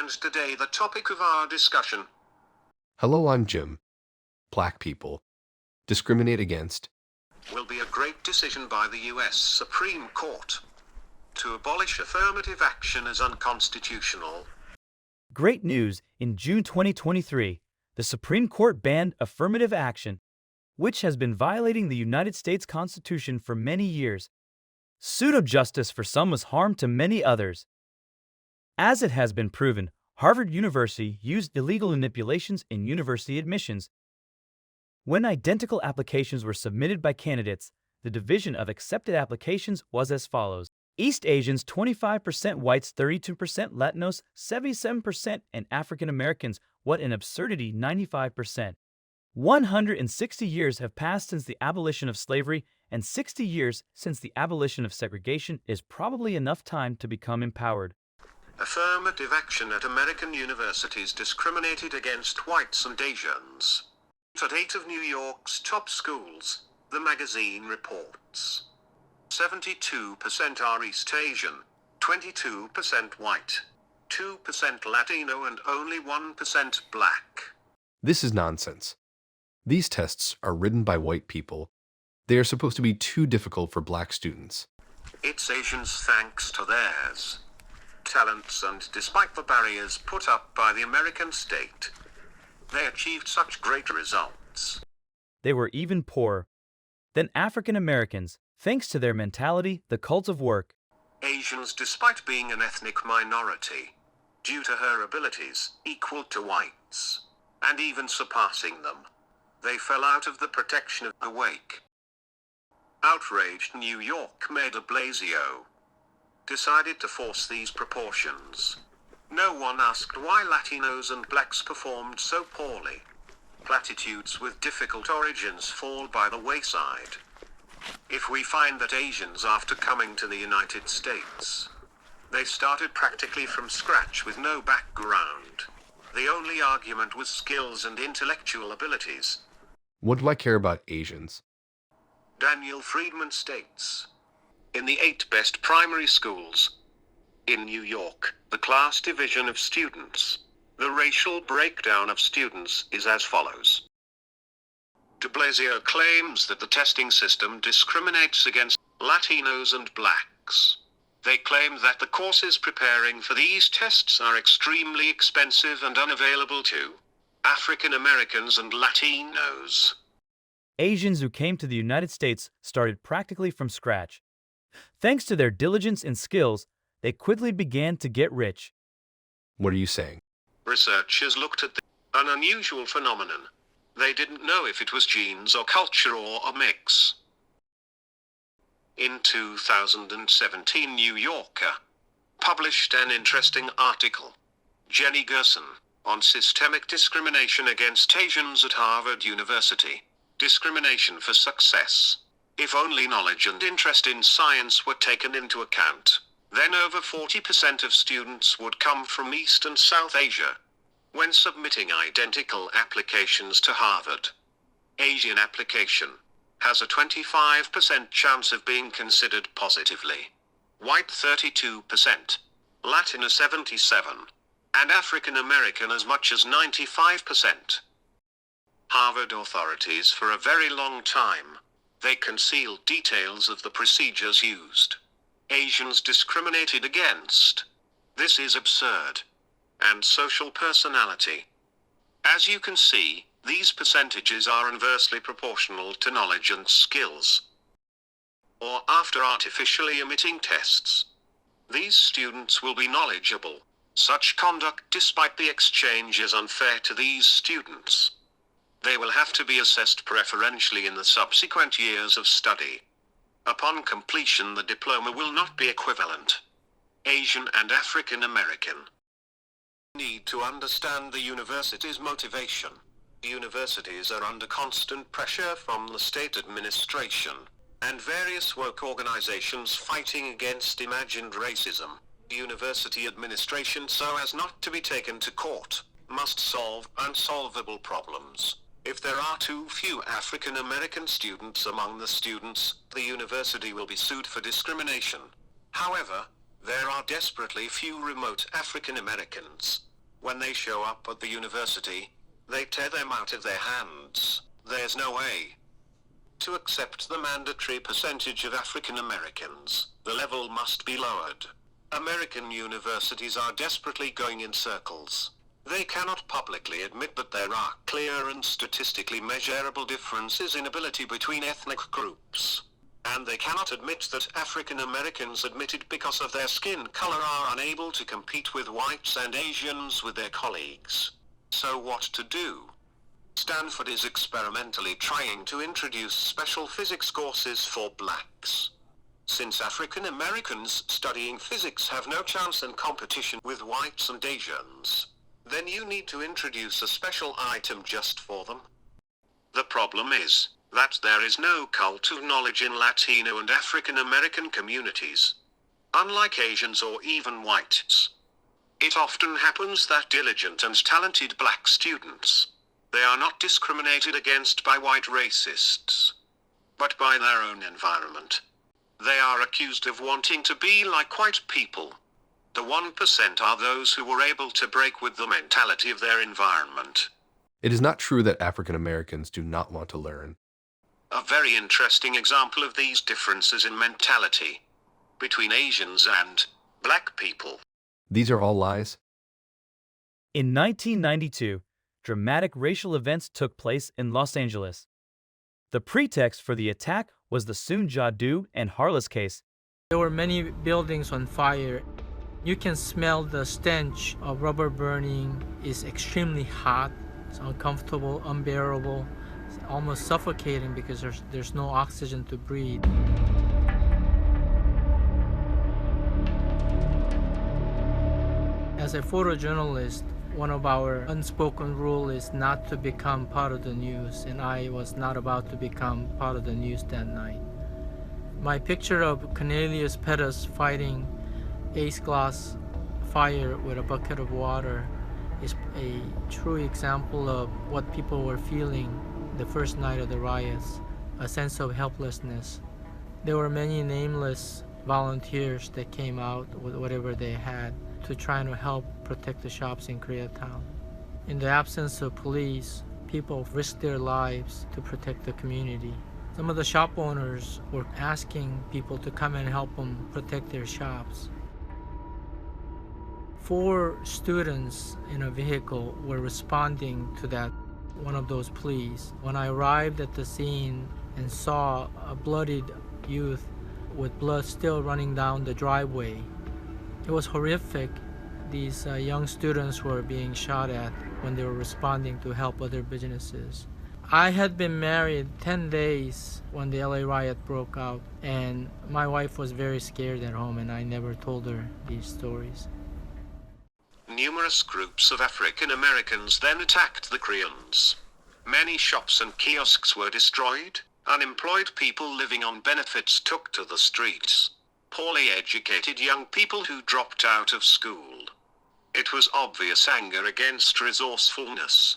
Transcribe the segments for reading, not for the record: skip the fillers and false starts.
And today the topic of our discussion. Hello, I'm Jim. Black people. Discriminate against. Will be a great decision by the U.S. Supreme Court to abolish affirmative action as unconstitutional. Great news! In June 2023, the Supreme Court banned affirmative action, which has been violating the United States Constitution for many years. Pseudo-justice for some was harm to many others. As it has been proven, Harvard University used illegal manipulations in university admissions. When identical applications were submitted by candidates, the division of accepted applications was as follows: East Asians 25%, whites 32%, Latinos 77%, and African Americans, what an absurdity, 95%. 160 years have passed since the abolition of slavery, and 60 years since the abolition of segregation is probably enough time to become empowered. Affirmative action at American universities discriminated against whites and Asians. At 8 of New York's top schools, the magazine reports 72% are East Asian, 22% white, 2% Latino, and only 1% black. This is nonsense. These tests are written by white people. They are supposed to be too difficult for black students. It's Asians thanks to theirs talents, and despite the barriers put up by the American state, they achieved such great results. They were even poorer than African Americans, thanks to their mentality, the cult of work. Asians, despite being an ethnic minority, due to her abilities, equal to whites, and even surpassing them, they fell out of the protection of the wake. Outraged New York Mayor de Blasio decided to force these proportions. No one asked why Latinos and blacks performed so poorly. Platitudes with difficult origins fall by the wayside. If we find that Asians, after coming to the United States, they started practically from scratch with no background, the only argument was skills and intellectual abilities. What do I care about Asians? Daniel Friedman states, in the 8 best primary schools in New York, the class division of students, the racial breakdown of students is as follows. De Blasio claims that the testing system discriminates against Latinos and blacks. They claim that the courses preparing for these tests are extremely expensive and unavailable to African Americans and Latinos. Asians who came to the United States started practically from scratch. Thanks to their diligence and skills, they quickly began to get rich. What are you saying? Researchers looked at an unusual phenomenon. They didn't know if it was genes or culture or a mix. In 2017, New Yorker published an interesting article, Jenny Gerson, on systemic discrimination against Asians at Harvard University. Discrimination for success. If only knowledge and interest in science were taken into account, then over 40% of students would come from East and South Asia when submitting identical applications to Harvard. Asian application has a 25% chance of being considered positively. White 32%, Latino 77%, and African American as much as 95%. Harvard authorities, for a very long time, they concealed details of the procedures used. Asians discriminated against. This is absurd. And social personality. As you can see, these percentages are inversely proportional to knowledge and skills. Or after artificially omitting tests, these students will be knowledgeable. Such conduct, despite the exchange, is unfair to these students. They will have to be assessed preferentially in the subsequent years of study. Upon completion, the diploma will not be equivalent. Asian and African American need to understand the university's motivation. Universities are under constant pressure from the state administration and various woke organizations fighting against imagined racism. University administration, so as not to be taken to court, must solve unsolvable problems. If there are too few African American students among the students, the university will be sued for discrimination. However, there are desperately few remote African Americans. When they show up at the university, they tear them out of their hands. There's no way to accept the mandatory percentage of African Americans. The level must be lowered. American universities are desperately going in circles. They cannot publicly admit that there are clear and statistically measurable differences in ability between ethnic groups. And they cannot admit that African Americans admitted because of their skin color are unable to compete with whites and Asians with their colleagues. So what to do? Stanford is experimentally trying to introduce special physics courses for blacks. Since African Americans studying physics have no chance in competition with whites and Asians, then you need to introduce a special item just for them. The problem is that there is no cult of knowledge in Latino and African American communities, unlike Asians or even whites. It often happens that diligent and talented black students, they are not discriminated against by white racists, but by their own environment. They are accused of wanting to be like white people. The 1% are those who were able to break with the mentality of their environment. It is not true that African Americans do not want to learn. A very interesting example of these differences in mentality between Asians and black people. These are all lies. In 1992, dramatic racial events took place in Los Angeles. The pretext for the attack was the Soon Ja-Du and Harless case. There were many buildings on fire. You can smell the stench of rubber burning. It's extremely hot. It's uncomfortable, unbearable. It's almost suffocating because there's no oxygen to breathe. As a photojournalist, one of our unspoken rules is not to become part of the news, and I was not about to become part of the news that night. My picture of Cornelius Pettus fighting ace glass fire with a bucket of water is a true example of what people were feeling the first night of the riots, a sense of helplessness. There were many nameless volunteers that came out with whatever they had to try to help protect the shops in Koreatown. In the absence of police, people risked their lives to protect the community. Some of the shop owners were asking people to come and help them protect their shops. 4 students in a vehicle were responding to that, one of those pleas. When I arrived at the scene and saw a bloodied youth with blood still running down the driveway, it was horrific. These young students were being shot at when they were responding to help other businesses. I had been married 10 days when the LA riot broke out, and my wife was very scared at home, and I never told her these stories. Numerous groups of African Americans then attacked the Koreans. Many shops and kiosks were destroyed. Unemployed people living on benefits took to the streets. Poorly educated young people who dropped out of school. It was obvious anger against resourcefulness.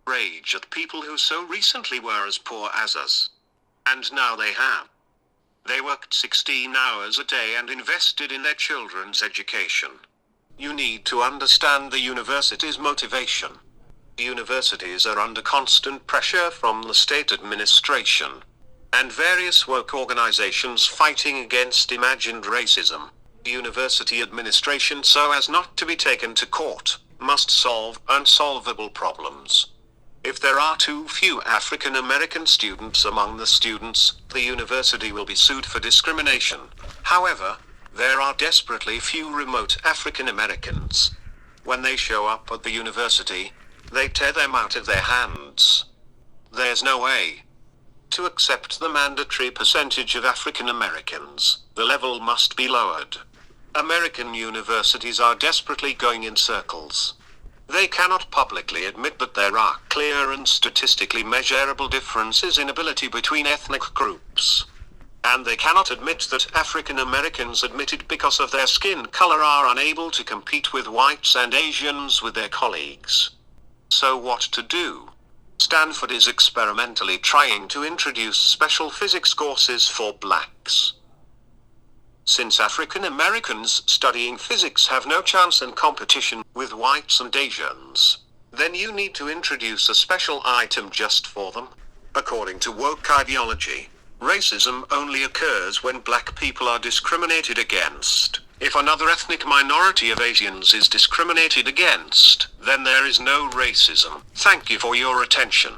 Rage at people who so recently were as poor as us. And now they have. They worked 16 hours a day and invested in their children's education. You need to understand the university's motivation. Universities are under constant pressure from the state administration and various woke organizations fighting against imagined racism. University administration, so as not to be taken to court, must solve unsolvable problems. If there are too few African American students among the students, the university will be sued for discrimination. However, there are desperately few remote African Americans. When they show up at the university, they tear them out of their hands. There's no way to accept the mandatory percentage of African Americans. The level must be lowered. American universities are desperately going in circles. They cannot publicly admit that there are clear and statistically measurable differences in ability between ethnic groups. And they cannot admit that African Americans admitted because of their skin color are unable to compete with whites and Asians with their colleagues. So what to do? Stanford is experimentally trying to introduce special physics courses for blacks. Since African Americans studying physics have no chance in competition with whites and Asians, then you need to introduce a special item just for them. According to woke ideology, racism only occurs when black people are discriminated against. If another ethnic minority of Asians is discriminated against, then there is no racism. Thank you for your attention.